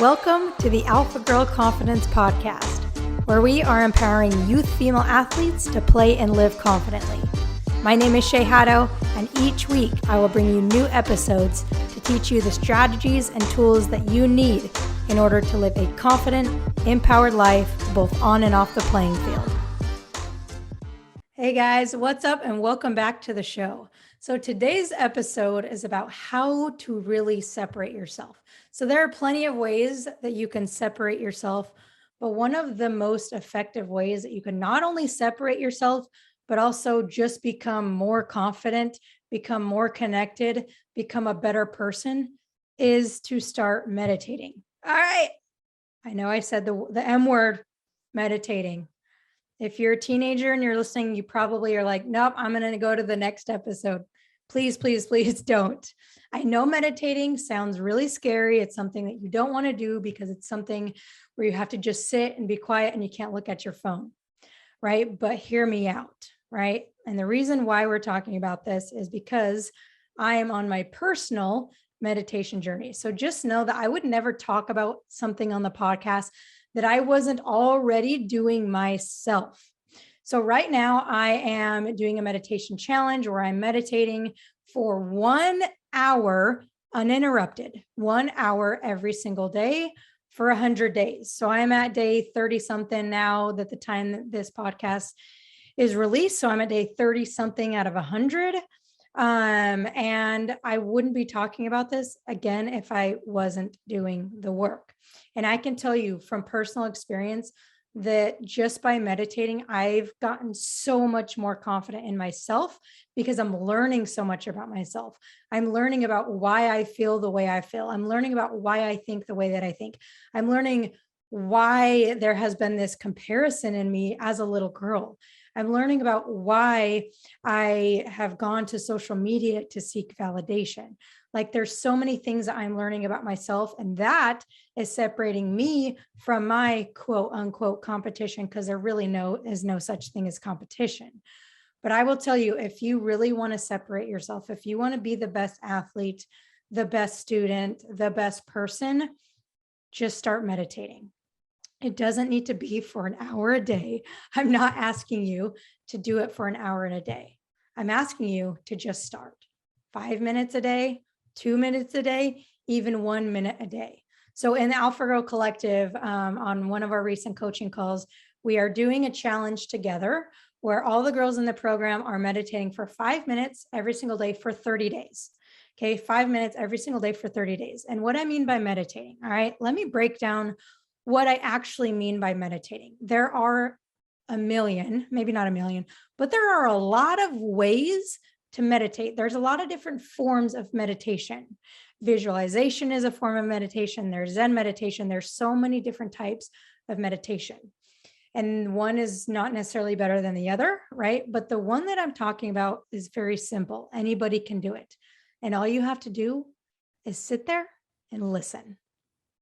Welcome to the Alpha Girl Confidence Podcast, where we are empowering youth female athletes to play and live confidently. My name is Shay Haddo, and each week I will bring you new episodes to teach you the strategies and tools that you need in order to live a confident, empowered life both on and off the playing field. Hey guys, what's up and welcome back to the show. So today's episode is about how to really separate yourself. So there are plenty of ways that you can separate yourself, but one of the most effective ways that you can not only separate yourself, but also just become more confident, become more connected, become a better person is to start meditating. All right. I know I said the M word, meditating. If you're a teenager and you're listening, you probably are like, nope, I'm going to go to the next episode. Please, please, please don't. I know meditating sounds really scary. It's something that you don't want to do because it's something where you have to just sit and be quiet and you can't look at your phone, right? But hear me out, right? And the reason why we're talking about this is because I am on my personal meditation journey. So just know that I would never talk about something on the podcast that I wasn't already doing myself. So right now I am doing a meditation challenge where I'm meditating for 1 hour uninterrupted, 1 hour every single day for 100 days. So I'm at day 30 something now that the time that this podcast is released. So I'm at day 30 something out of 100. And I wouldn't be talking about this again if I wasn't doing the work. And I can tell you from personal experience that just by meditating, I've gotten so much more confident in myself because I'm learning so much about myself. I'm learning about why I feel the way I feel. I'm learning about why I think the way that I think. I'm learning why there has been this comparison in me as a little girl. I'm learning about why I have gone to social media to seek validation. Like there's so many things that I'm learning about myself, and that is separating me from my quote unquote competition, because there really is no such thing as competition. But I will tell you, if you really want to separate yourself, if you want to be the best athlete, the best student, the best person, just start meditating. It doesn't need to be for an hour a day. I'm not asking you to do it for an hour in a day. I'm asking you to just start 5 minutes a day, 2 minutes a day, even 1 minute a day. So in the Alpha Girl Collective, on one of our recent coaching calls, we are doing a challenge together where all the girls in the program are meditating for 5 minutes every single day for 30 days. Okay, 5 minutes every single day for 30 days. And what I mean by meditating, all right, let me break down what I actually mean by meditating. There are a million, maybe not a million, but there are a lot of ways to meditate. There's a lot of different forms of meditation. Visualization is a form of meditation. There's Zen meditation. There's so many different types of meditation. And one is not necessarily better than the other, right? But the one that I'm talking about is very simple. Anybody can do it. And all you have to do is sit there and listen.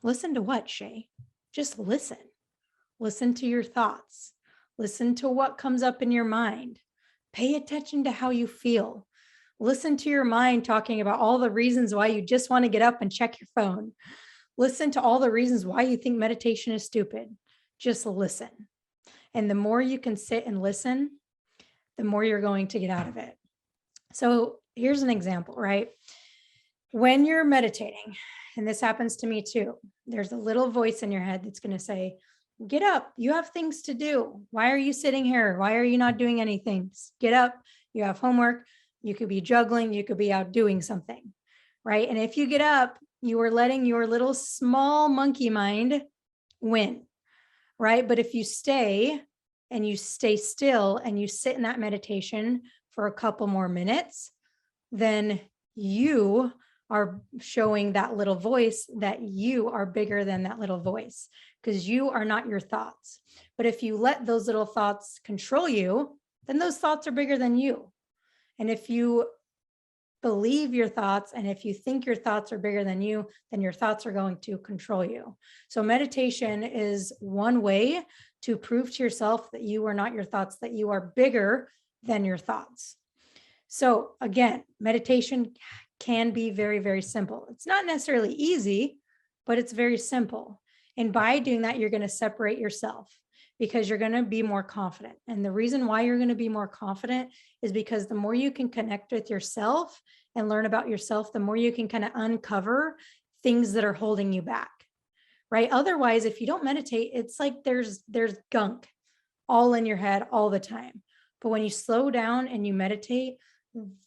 Listen to what, Shay? Just listen. Listen to your thoughts. Listen to what comes up in your mind. Pay attention to how you feel. Listen to your mind talking about all the reasons why you just want to get up and check your phone. Listen to all the reasons why you think meditation is stupid. Just listen. And the more you can sit and listen, the more you're going to get out of it. So here's an example, right? When you're meditating, and this happens to me too, there's a little voice in your head that's going to say, get up, you have things to do. Why are you sitting here? Why are you not doing anything? Get up, you have homework, you could be juggling, you could be out doing something, right? And if you get up, you are letting your little small monkey mind win, right? But if you stay and you stay still and you sit in that meditation for a couple more minutes, then you are showing that little voice that you are bigger than that little voice, because you are not your thoughts. But if you let those little thoughts control you, then those thoughts are bigger than you. And if you believe your thoughts and if you think your thoughts are bigger than you, then your thoughts are going to control you. So meditation is one way to prove to yourself that you are not your thoughts, that you are bigger than your thoughts. So again, meditation can be very, very simple. It's not necessarily easy, but it's very simple. And by doing that, you're going to separate yourself because you're going to be more confident. And the reason why you're going to be more confident is because the more you can connect with yourself and learn about yourself, the more you can kind of uncover things that are holding you back, right? Otherwise, if you don't meditate, it's like there's gunk all in your head all the time. But when you slow down and you meditate,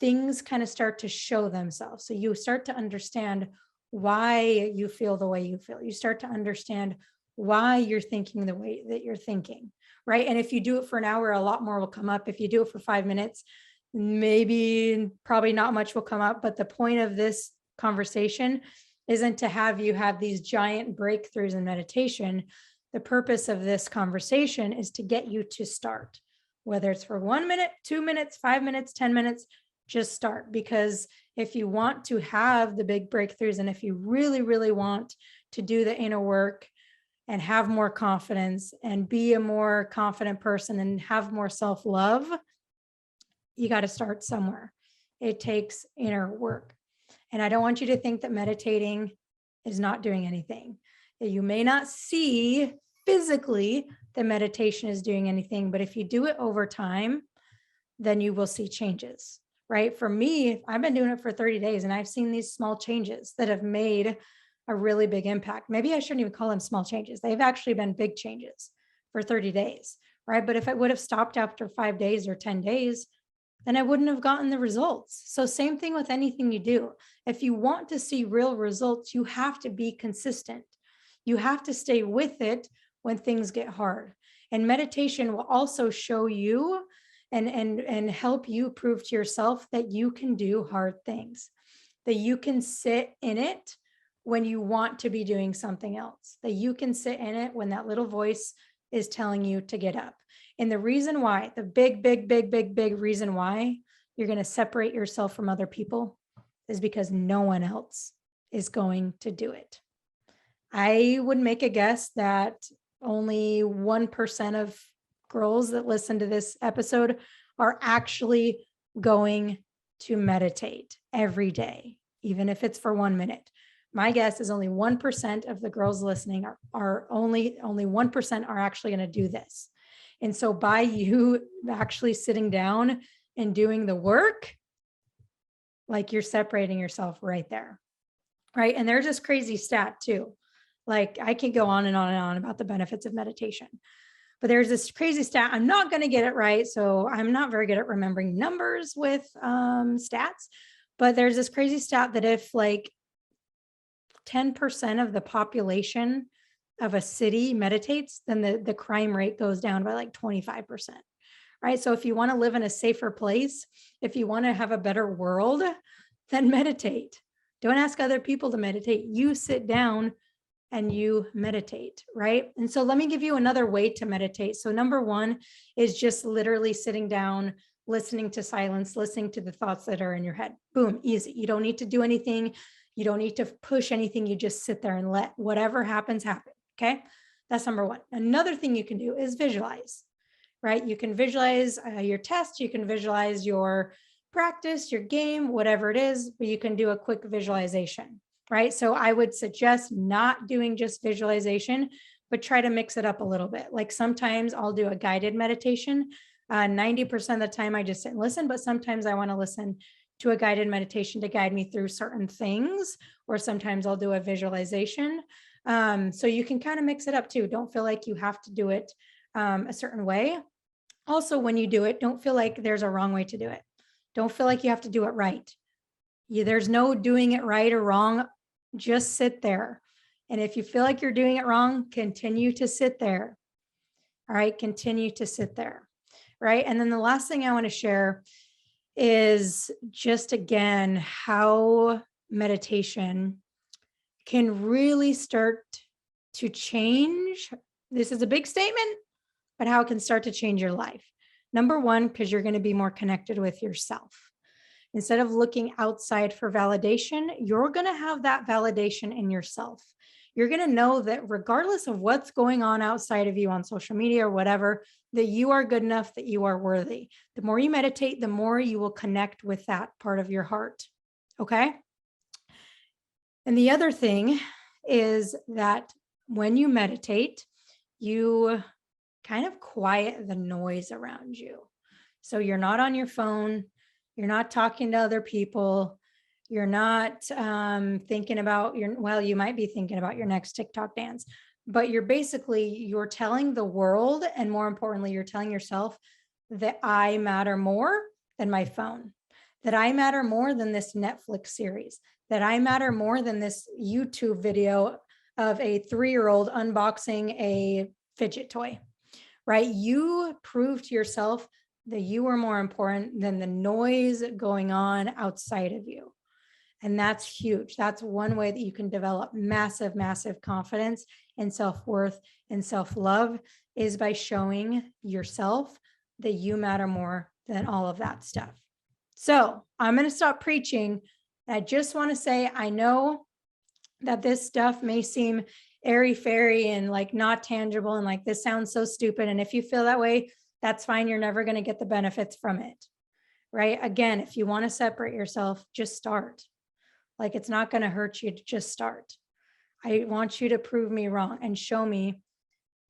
things kind of start to show themselves. So you start to understand why you feel the way you feel. You start to understand why you're thinking the way that you're thinking, right? And if you do it for an hour, a lot more will come up. If you do it for 5 minutes, probably not much will come up. But the point of this conversation isn't to have you have these giant breakthroughs in meditation. The purpose of this conversation is to get you to start, whether it's for 1 minute, 2 minutes, 5 minutes, 10 minutes, just start. Because if you want to have the big breakthroughs, and if you really, really want to do the inner work and have more confidence and be a more confident person and have more self-love, you got to start somewhere. It takes inner work. And I don't want you to think that meditating is not doing anything. You may not see physically that meditation is doing anything, but if you do it over time, then you will see changes, right? For me, I've been doing it for 30 days and I've seen these small changes that have made a really big impact. Maybe I shouldn't even call them small changes. They've actually been big changes for 30 days, right? But if I would have stopped after 5 days or 10 days, then I wouldn't have gotten the results. So same thing with anything you do. If you want to see real results, you have to be consistent. You have to stay with it when things get hard. And meditation will also show you and help you prove to yourself that you can do hard things, that you can sit in it when you want to be doing something else, that you can sit in it when that little voice is telling you to get up. And the reason why, the big reason why you're going to separate yourself from other people is because no one else is going to do it. I would make a guess that only 1% of girls that listen to this episode are actually going to meditate every day, even if it's for 1 minute. My guess is only 1% of the girls listening are only 1% are actually going to do this. And so by you actually sitting down and doing the work, like you're separating yourself right there, right? And there's this crazy stat too. Like I can go on and on and on about the benefits of meditation, but there's this crazy stat. I'm not going to get it right. So I'm not very good at remembering numbers with stats, but there's this crazy stat that if like 10% of the population of a city meditates, then the crime rate goes down by like 25%, right? So if you want to live in a safer place, if you want to have a better world, then meditate. Don't ask other people to meditate. You sit down and you meditate, right? And so let me give you another way to meditate. So number one is just literally sitting down, listening to silence, listening to the thoughts that are in your head. Boom, easy. You don't need to do anything. You don't need to push anything. You just sit there and let whatever happens happen. Okay, that's number one. Another thing you can do is visualize, right? You can visualize your test, you can visualize your practice, your game, whatever it is, but you can do a quick visualization, right? So I would suggest not doing just visualization, but try to mix it up a little bit. Like sometimes I'll do a guided meditation. 90% of the time I just sit and listen, but sometimes I want to listen to a guided meditation to guide me through certain things, or sometimes I'll do a visualization. So you can kind of mix it up too. Don't feel like you have to do it a certain way. Also, when you do it, don't feel like there's a wrong way to do it. Don't feel like you have to do it right. There's no doing it right or wrong. Just sit there. And if you feel like you're doing it wrong, continue to sit there. All right, continue to sit there. Right. And then the last thing I want to share is just again, how meditation can really start to change. This is a big statement, but how it can start to change your life. Number one, because you're going to be more connected with yourself. Instead of looking outside for validation, you're going to have that validation in yourself. You're going to know that regardless of what's going on outside of you on social media or whatever, that you are good enough, that you are worthy. The more you meditate, the more you will connect with that part of your heart. Okay. And the other thing is that when you meditate, you kind of quiet the noise around you. So you're not on your phone, you're not talking to other people, you're not thinking about you might be thinking about your next TikTok dance, but you're telling the world, and more importantly, you're telling yourself that I matter more than my phone, that I matter more than this Netflix series, that I matter more than this YouTube video of a 3-year-old unboxing a fidget toy, right? You prove to yourself that you are more important than the noise going on outside of you. And that's huge. That's one way that you can develop massive, massive confidence and self-worth and self-love, is by showing yourself that you matter more than all of that stuff. So I'm going to stop preaching. I just want to say, I know that this stuff may seem airy-fairy and like not tangible and like this sounds so stupid. And if you feel that way, that's fine. You're never going to get the benefits from it, right? Again, if you want to separate yourself, just start. Like, it's not going to hurt you to just start. I want you to prove me wrong and show me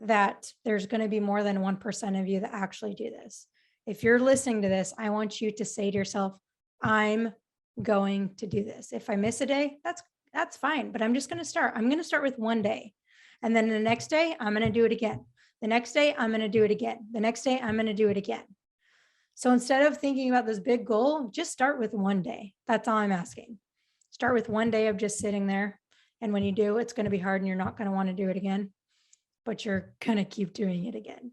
that there's going to be more than 1% of you that actually do this. If you're listening to this, I want you to say to yourself, I'm going to do this. If I miss a day, that's fine, but I'm just going to start. I'm going to start with one day. And then the next day, I'm going to do it again. The next day, I'm going to do it again. The next day, I'm going to do it again. So instead of thinking about this big goal, just start with one day. That's all I'm asking. Start with one day of just sitting there. And when you do, it's going to be hard and you're not going to want to do it again, but you're going to keep doing it again,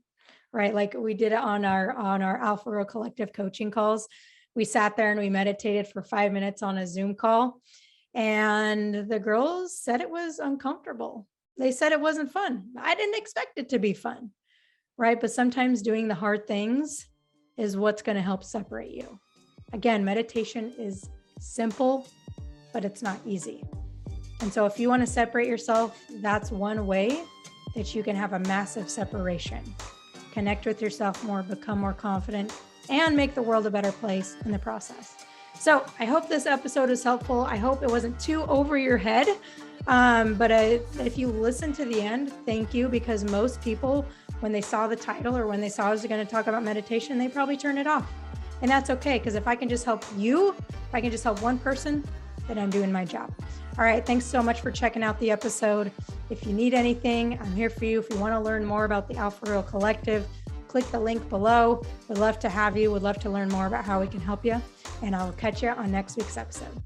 right? Like we did it on our Alpha Girl Collective coaching calls. We sat there and we meditated for 5 minutes on a Zoom call, and the girls said it was uncomfortable. They said it wasn't fun. I didn't expect it to be fun, right? But sometimes doing the hard things is what's going to help separate you. Again, meditation is simple, but it's not easy. And so if you want to separate yourself, that's one way that you can have a massive separation. Connect with yourself more, become more confident, and make the world a better place in the process. So I hope this episode is helpful. I hope it wasn't too over your head. But if you listen to the end, thank you, because most people, when they saw the title or when they saw I was going to talk about meditation, they probably turned it off. And that's okay, because if I can just help you, if I can just help one person, then I'm doing my job. All right. Thanks so much for checking out the episode. If you need anything, I'm here for you. If you want to learn more about the Alpha Girl Collective, click the link below. Would love to have you. Would love to learn more about how we can help you. And I'll catch you on next week's episode.